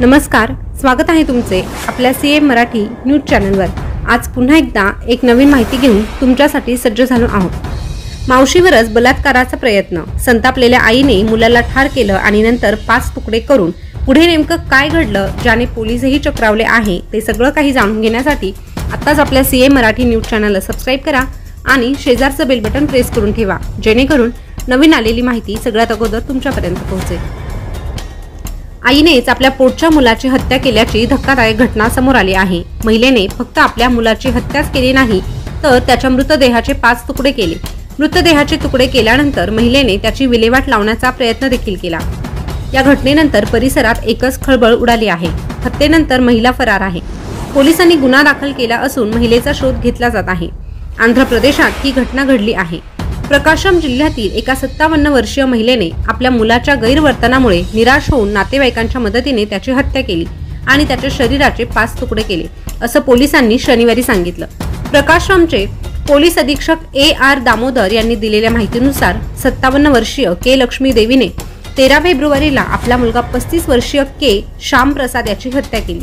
नमस्कार, स्वागत आहे तुमचे आपल्या सीएम मराठी न्यूज चॅनलवर। आज पुन्हा एकदा एक नवीन माहिती घेऊन तुमच्यासाठी सज्ज झालो आहोत। मावशीवरच बलात्काराचा प्रयत्न, संतापलेल्या आईने मुलाला ठार केलं आणि नंतर 5 तुकडे करून पुढे नेमकं काय घडलं, ज्याने पोलीसही चक्रावले आहे, ते सगळं काही जाणून घेण्यासाठी आताच आपल्या सीएम मराठी न्यूज चॅनलला सबस्क्राइब करा आणि शेजारचं बेल बटन प्रेस करून ठेवा, जेणेकरून नवीन आलेली माहिती सगळ्यात अगोदर तुमच्यापर्यंत पोहोचेल। आईनेच आपल्या पोटच्या मुलाची हत्या केल्याची धक्कादायक घटना समोर आली आहे। महिलेने फक्त आपल्या मुलाची हत्याच केली नाही, तर त्याच्या मृतदेहाचे 5 तुकडे केले। मृतदेहाचे तुकडे केल्यानंतर महिलेने त्याची विल्हेवाट लावण्याचा प्रयत्न देखील केला। या घटनेनंतर परिसरात एकच खळबळ उडाली आहे। हत्येनंतर महिला फरार आहे। पोलिसांनी गुन्हा दाखल केला असून महिलेचा शोध घेतला जात आहे। आंध्र प्रदेशात ही घटना घडली आहे। प्रकाशम जिल्ह्यातील एका 57 वर्षीय महिलेने आपल्या मुलाच्या गैरवर्तनामुळे निराश होऊन नातेवाईकांच्या मदतीने त्याची हत्या केली आणि त्याच्या शरीराचे 5 तुकडे केले, असं पोलिसांनी शनिवारी सांगितलं। प्रकाशमचे पोलीस अधीक्षक AR दामोदर यांनी दिलेल्या माहितीनुसार 57 वर्षीय के लक्ष्मी देवीने 13 फेब्रुवारीला आपला मुलगा 35 वर्षीय के श्याम प्रसाद याची हत्या केली।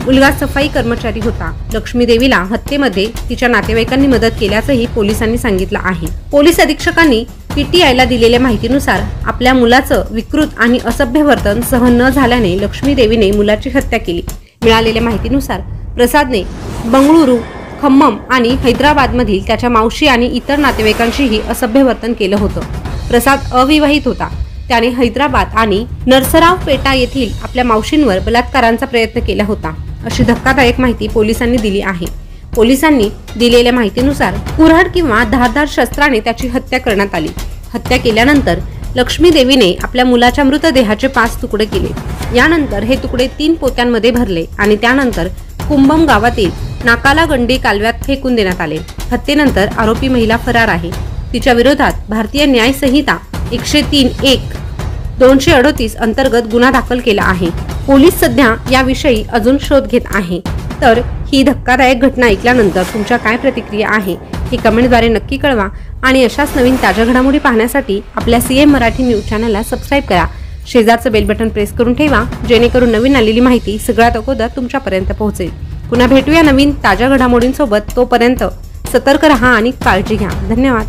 मुलगा सफाई कर्मचारी होता। लक्ष्मी देवीला हत्येमध्ये तिच्या नातेवाईकांनी मदत केल्याचंही पोलिसांनी सांगितलं आहे। पोलीस अधीक्षकांनी PTIला दिलेल्या माहितीनुसार आपल्या मुलाचं विकृत आणि असभ्य वर्तन सहन न झाल्याने लक्ष्मी देवीने मुलाची हत्या केली। मिळालेल्या माहितीनुसार प्रसादने बंगळुरू, खम्मम आणि हैदराबादमधील त्याच्या मावशी आणि इतर नातेवाईकांशीही असभ्य वर्तन केलं होतं। प्रसाद अविवाहित होता। त्याने हैदराबाद आणि नरसरावपेटा येथील आपल्या मावशींवर बलात्काराचा प्रयत्न केला होता, अशी धक्कादायक माहिती पोलिसांनी दिली आहे। पोलिसांनी दिलेल्या माहितीनुसार कुऱ्हाड किंवा धारदार शस्त्राने त्याची हत्या करण्यात आली। हत्या केल्यानंतर लक्ष्मी देवीने आपल्या मुलाच्या मृतदेहाचे 5 तुकडे केले। यानंतर हे तुकडे 3 पोत्यांमध्ये भरले आणि त्यानंतर कुंभम गावातील नाकाला गंडी कालव्यात फेकून देण्यात आले। हत्येनंतर आरोपी महिला फरार आहे। तिच्या विरोधात भारतीय न्याय संहिता 103(1)238 अंतर्गत गुन्हा दाखल केला आहे। पोलीस सध्या याविषयी अजून शोध घेत आहे। तर ही धक्कादायक घटना ऐकल्यानंतर तुमच्या काय प्रतिक्रिया आहे हे कमेंटद्वारे नक्की कळवा आणि अशाच नवीन ताज्या घडामोडी पाहण्यासाठी आपल्या सीएम मराठी न्यूज चॅनलला सबस्क्राइब करा। शेजारचं बेल बटन प्रेस करून ठेवा, जेणेकरून नवीन आलेली माहिती सगळ्यात अगोदर तुमच्यापर्यंत पोहोचेल। पुन्हा भेटूया नवीन ताज्या घडामोडींसोबत। तोपर्यंत सतर्क रहा आणि काळजी घ्या। धन्यवाद।